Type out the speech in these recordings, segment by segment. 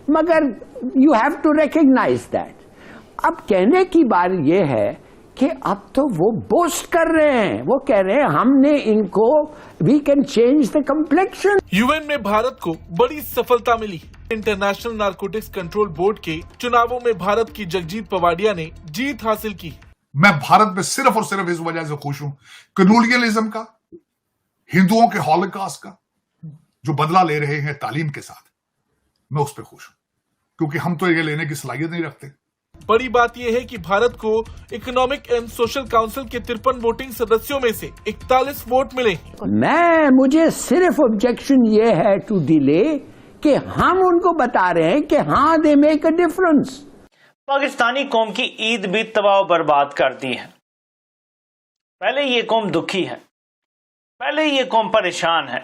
मगर you have to recognise that. अब कहने की बात यह है कि अब तो वो बोस्ट कर रहे हैं, वो कह रहे हैं हमने इनको we can change the complexion. UN में भारत को बड़ी सफलता मिली। इंटरनेशनल नारकोटिक्स कंट्रोल बोर्ड के चुनावों में भारत की जगजीत पवाडिया ने जीत हासिल की। मैं भारत में सिर्फ और सिर्फ इस वजह से खुश हूं, कम्युनलिज्म का, हिंदुओं के हॉलोकॉस्ट का जो बदला ले रहे हैं तालीम के साथ, मैं उस पर खुश हूं, क्योंकि हम तो ये लेने की सलाहियत नहीं रखते। बड़ी बात यह है कि भारत को इकोनॉमिक एंड सोशल काउंसिल के 53 वोटिंग सदस्यों में से 41 वोट मिले। मुझे सिर्फ ऑब्जेक्शन ये है टू डिले कि हम उनको बता रहे हैं कि हाँ they make a difference. Pakistani कौम की ईद भी तबाह बर्बाद कर दी है। पहले ये कौम दुखी है, पहले ये कौम परेशान है,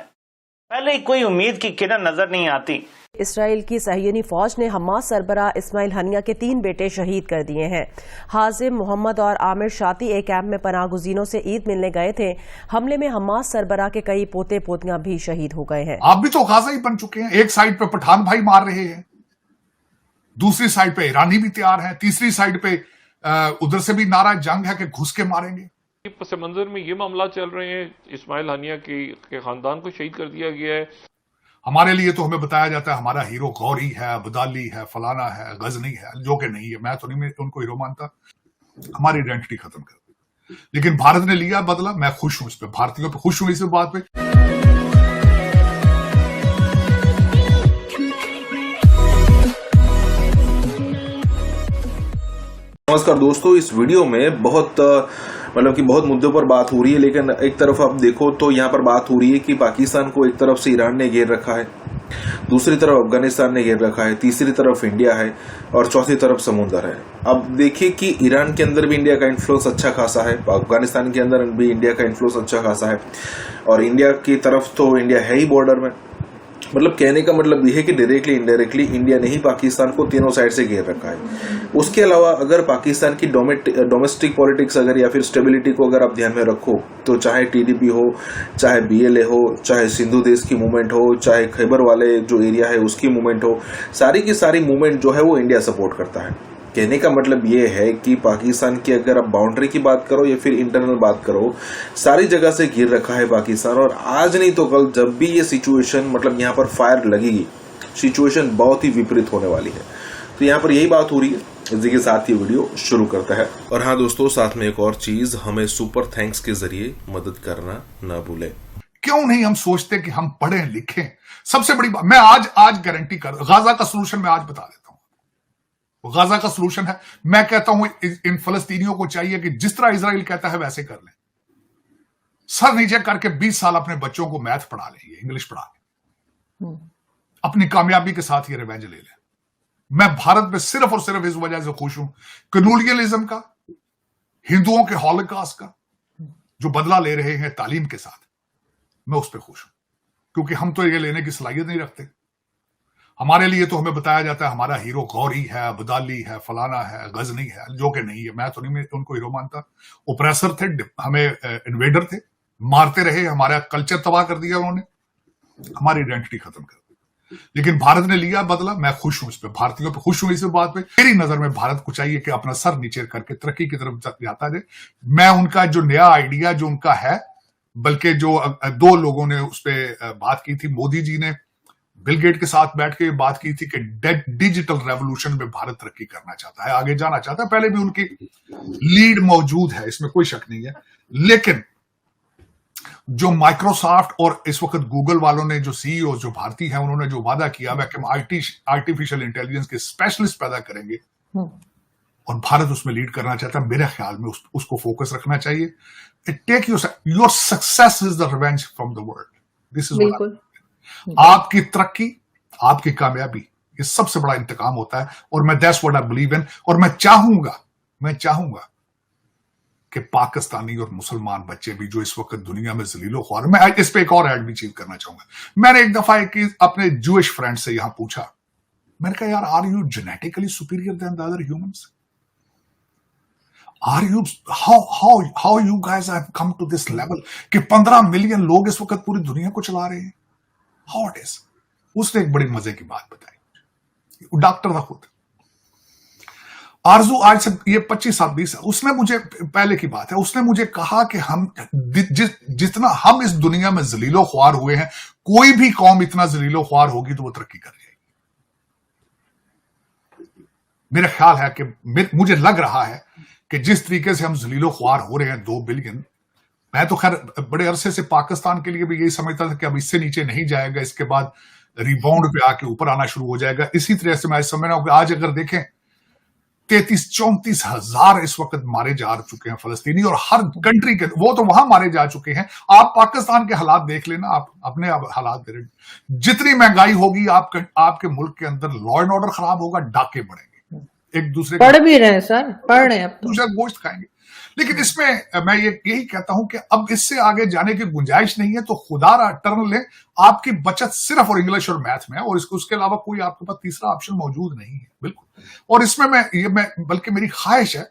पहले कोई उम्मीद की किरण नजर नहीं आती। इसराइल की सहियनी फौज ने हमास सरबराह इस्माइल हनिया के 3 बेटे शहीद कर दिए हैं। हाजिम, मोहम्मद और आमिर शाती एक कैंप में पनाह गुज़ीरों से ईद मिलने गए थे। हमले में हमास सरबराह के कई पोते पोतियां भी शहीद हो गए हैं। आप भी तो गाजा ही बन चुके हैं। एक साइड पे पठान भाई मार रहे हैं, दूसरी साइड पे ईरानी भी तैयार है, तीसरी साइड पे उधर से भी नारा जंग है कि घुस के मारेंगे। पस मंजर में ये मामला चल रहे हैं, इस्माइल हानिया के खानदान को शहीद कर दिया गया है। हमारे लिए तो हमें बताया जाता है हमारा हीरो गौरी है, बदाली है, फलाना है, गजनी है, जो कि नहीं है। मैं तो नहीं उनको हीरो मानता, हमारी आइडेंटिटी खत्म कर दी। लेकिन भारत ने लिया बदला, मैं खुश हूं इस पे, भारतीयों पे खुश हूं इस बात पे। नमस्कार दोस्तों, इस वीडियो में बहुत मुद्दों पर बात हो रही है, लेकिन एक तरफ आप देखो तो यहाँ पर बात हो रही है कि पाकिस्तान को एक तरफ से ईरान ने घेर रखा है, दूसरी तरफ अफगानिस्तान ने घेर रखा है, तीसरी तरफ इंडिया है और चौथी तरफ समुद्र है। अब देखिए कि ईरान के अंदर भी इंडिया का इन्फ्लुएंस अच्छा खासा है, अफगानिस्तान के अंदर भी इंडिया का इन्फ्लुएंस अच्छा खासा है, और इंडिया की तरफ तो इंडिया है ही बॉर्डर में। मतलब कहने का मतलब यह है कि डायरेक्टली इनडायरेक्टली इंडिया ने ही पाकिस्तान को तीनों साइड से घेर रखा है। उसके अलावा अगर पाकिस्तान की डोमेस्टिक पॉलिटिक्स अगर या फिर स्टेबिलिटी को अगर आप ध्यान में रखो तो चाहे टीडीपी हो, चाहे बीएलए हो, चाहे सिंधु देश की मूवमेंट हो, चाहे खैबर वाले जो एरिया है उसकी मूवमेंट हो, सारी की सारी मूवमेंट जो है वो इंडिया सपोर्ट करता है। कहने का मतलब ये है कि पाकिस्तान की अगर आप बाउंड्री की बात करो या फिर इंटरनल बात करो, सारी जगह से घिर रखा है पाकिस्तान। और आज नहीं तो कल जब भी ये सिचुएशन मतलब यहाँ पर फायर लगेगी, सिचुएशन बहुत ही विपरीत होने वाली है। तो यहाँ पर यही बात हो रही है। इसी के साथ ही वीडियो शुरू करता है। और हाँ दोस्तों, साथ में एक और चीज, हमें सुपर थैंक्स के जरिए मदद करना ना भूलें। क्यों नहीं हम सोचते कि हम पढ़े लिखें। सबसे बड़ी बात मैं आज गारंटी कर, गाजा का सोल्यूशन मैं आज बता देता हूं। गाजा का सोल्यूशन है, मैं कहता हूं इन फलस्तीनियों को चाहिए कि जिस तरह इजराइल कहता है वैसे कर लें। सर नीचे करके 20 साल अपने बच्चों को मैथ पढ़ा लें, इंग्लिश पढ़ा लें, अपनी कामयाबी के साथ ये रिवेंज ले लें। मैं भारत में सिर्फ और सिर्फ इस वजह से खुश हूं, कम्युनलिज्म का, हिंदुओं के हॉलोकॉस्ट का जो बदला ले रहे हैं तालीम के साथ, मैं उस पर खुश हूं, क्योंकि हम तो ये लेने की सलाहियत नहीं रखते। हमारे लिए तो हमें बताया जाता है हमारा हीरो गौरी है, बदाली है, फलाना है, गजनी है, जो कि नहीं है। मैं तो नहीं उनको हीरो मानता। ओप्रेसर थे, हमें इन्वेडर थे, मारते रहे, हमारा कल्चर तबाह कर दिया उन्होंने, हमारी आइडेंटिटी खत्म कर दी। लेकिन भारत ने लिया बदला, मैं खुश हूं इस पे, भारतीयों पे खुश हूं इस बात पे। मेरी नजर में भारत को चाहिए कि अपना सर नीचे करके तरक्की की तरफ जाता जाए। मैं उनका जो नया आइडिया जो उनका है, बल्कि जो 2 लोगों ने उस पर बात की थी, मोदी जी ने बिल गेट के साथ बैठ के बात की थी कि डिजिटल रेवोल्यूशन में भारत तरक्की करना चाहता है, आगे जाना चाहता है। पहले भी उनकी लीड मौजूद है, इसमें कोई शक नहीं है। लेकिन जो माइक्रोसॉफ्ट और इस वक्त गूगल वालों ने, जो सीईओ जो भारतीय हैं, उन्होंने जो वादा किया वह कि हम आर्टिफिशियल इंटेलिजेंस के स्पेशलिस्ट पैदा करेंगे और भारत उसमें लीड करना चाहता है। मेरे ख्याल में उसको फोकस रखना चाहिए। Take your success is the revenge from the world. This is आपकी तरक्की, आपकी कामयाबी, ये सबसे बड़ा इंतकाम होता है। और मैं that's what I believe in. और मैं चाहूंगा कि पाकिस्तानी और मुसलमान बच्चे भी जो इस वक्त दुनिया में जलीलो ख्वार, मैं इस पे एक और ऐड भी चीज करना चाहूंगा। मैंने एक दफा अपने जूइश फ्रेंड से यहां पूछा, मैंने कहा यार, are you genetically superior than the other humans? Are you how you guys have come to this level कि 15 मिलियन लोग इस वक्त पूरी दुनिया को चला रहे हैं? How it is? उसने एक बड़ी मजे की बात बताई। डॉक्टर था खुद। आरजू आज से ये 25 साल 20 साल उसने मुझे, पहले की बात है, उसने मुझे कहा कि हम जितना हम इस दुनिया में जलीलो ख्वार हुए हैं, कोई भी कौम इतना जलीलो ख्वार होगी तो वो तरक्की कर जाएगी। मेरा ख्याल है कि मुझे लग रहा है कि जिस तरीके से हम जलीलो ख्वार हो रहे हैं 2 बिलियन, मैं तो खैर बड़े अरसे से पाकिस्तान के लिए भी यही समझता था कि अब इससे नीचे नहीं जाएगा, इसके बाद रिबाउंड पे आके ऊपर आना शुरू हो जाएगा। इसी तरह से मैं समझ रहा हूं कि आज अगर देखें 33-34 हजार इस वक्त मारे जा चुके हैं फलस्तीनी, और हर कंट्री के, वो तो वहां मारे जा चुके हैं। आप पाकिस्तान के हालात देख लेना, आप अपने हालात दे रहे। जितनी महंगाई होगी आपके मुल्क के अंदर लॉ एंड ऑर्डर खराब होगा, डाके बढ़ेंगे, एक दूसरे पढ़ भी रहे हैं सर, पढ़ रहे हैं अब तो। दूसरा गोश्त खाएंगे। लेकिन इसमें मैं यही कहता हूं कि अब इससे आगे जाने की गुंजाइश नहीं है, तो खुदा टर्न लें। आपकी बचत सिर्फ और इंग्लिश और मैथ में है, और उसके अलावा कोई आपके पास तीसरा ऑप्शन मौजूद नहीं है, बिल्कुल। और इसमें मैं बल्कि मेरी ख्वाहिश है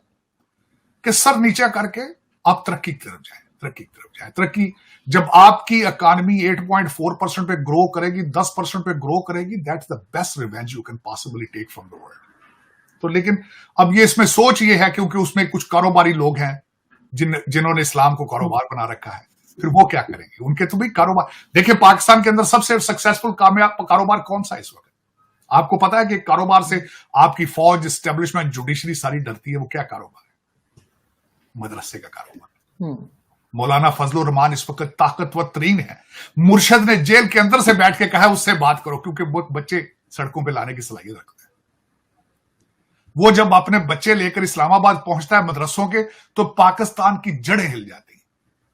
कि सर नीचे करके आप तरक्की की तरफ जाए। तरक्की जब आपकी इकॉनमी 8.4% पे ग्रो करेगी, 10% पे ग्रो करेगी, that's the best revenge you can possibly take from the world. तो लेकिन अब ये इसमें सोच ये है, क्योंकि उसमें कुछ कारोबारी लोग हैं जिन्होंने इस्लाम को कारोबार बना रखा है, फिर वो क्या करेंगे? उनके तो भी कारोबार। देखिए पाकिस्तान के अंदर सबसे सक्सेसफुल कामयाब कारोबार कौन सा इस वक्त? आपको पता है कि कारोबार से आपकी फौज, एस्टेब्लिशमेंट, जुडिशरी सारी डरती है। वो क्या कारोबार है? मदरसे का कारोबार। मौलाना फजलुर रहमान इस वक्त ताकतवर तरीन है। मुर्शद ने जेल के अंदर से बैठ के कहा उससे बात करो, क्योंकि वो बच्चे सड़कों पर लाने की सलाहियत रखते हैं। वो जब अपने बच्चे लेकर इस्लामाबाद पहुंचता है मदरसों के, तो पाकिस्तान की जड़ें हिल जाती हैं।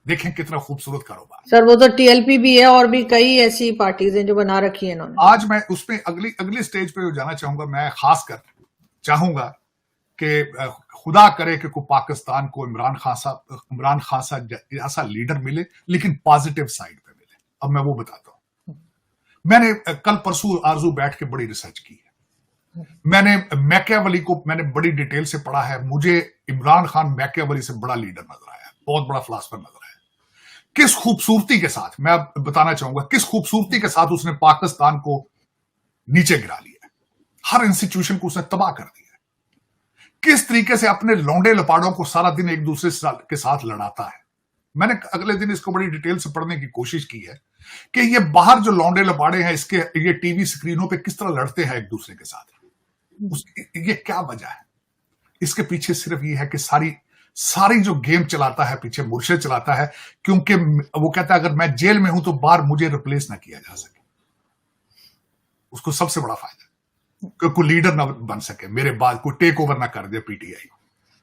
देखें कितना खूबसूरत कारोबार। सर वो तो टीएलपी भी है, और भी कई ऐसी पार्टीज हैं जो बना रखी है इन्होंने। आज मैं उसमें अगली स्टेज पे जाना चाहूंगा। मैं खासकर चाहूंगा कि खुदा करे कि कोई पाकिस्तान को इमरान खान सा ऐसा लीडर मिले, लेकिन पॉजिटिव साइड पे मिले। अब मैं वो बताता हूं। मैंने कल परसों आरजू बैठ के बड़ी रिसर्च की है। मैंने मैकियावेली को मैंने बड़ी डिटेल से पढ़ा है। मुझे इमरान खान मैकियावेली से बड़ा लीडर नजर आया, बहुत बड़ा फिलॉसफर नजर आया। किस खूबसूरती के साथ, मैं बताना चाहूंगा, किस खूबसूरती के साथ उसने पाकिस्तान को नीचे गिरा लिया, हर इंस्टीट्यूशन को उसने तबाह कर दिया। किस तरीके से अपने लौंडे लपाड़ों को सारा दिन एक दूसरे के साथ लड़ाता है। मैंने अगले दिन इसको बड़ी डिटेल से पढ़ने की कोशिश की है कि ये बाहर जो लौंडे लपाड़े हैं, ये टीवी स्क्रीनों पे किस तरह लड़ते हैं एक दूसरे के साथ। ये क्या वजह है? इसके पीछे सिर्फ ये है कि सारी जो गेम चलाता है पीछे मुर्शिद चलाता है, क्योंकि वो कहता है अगर मैं जेल में हूं तो बाहर मुझे रिप्लेस ना किया जा सके। उसको सबसे बड़ा फायदा कि कोई लीडर ना बन सके मेरे बाद, कोई टेक ओवर ना कर दे पीटीआई।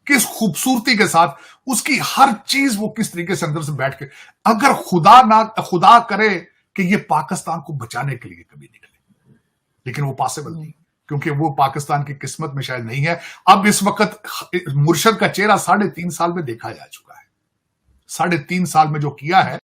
किस खूबसूरती के साथ उसकी हर चीज, वो किस तरीके से अंदर से बैठ के, अगर खुदा करे कि ये पाकिस्तान को बचाने के लिए कभी निकले, लेकिन वो पॉसिबल नहीं, क्योंकि वो पाकिस्तान की किस्मत में शायद नहीं है। अब इस वक्त मुर्शद का चेहरा 3.5 साल में देखा जा चुका है। 3.5 साल में जो किया है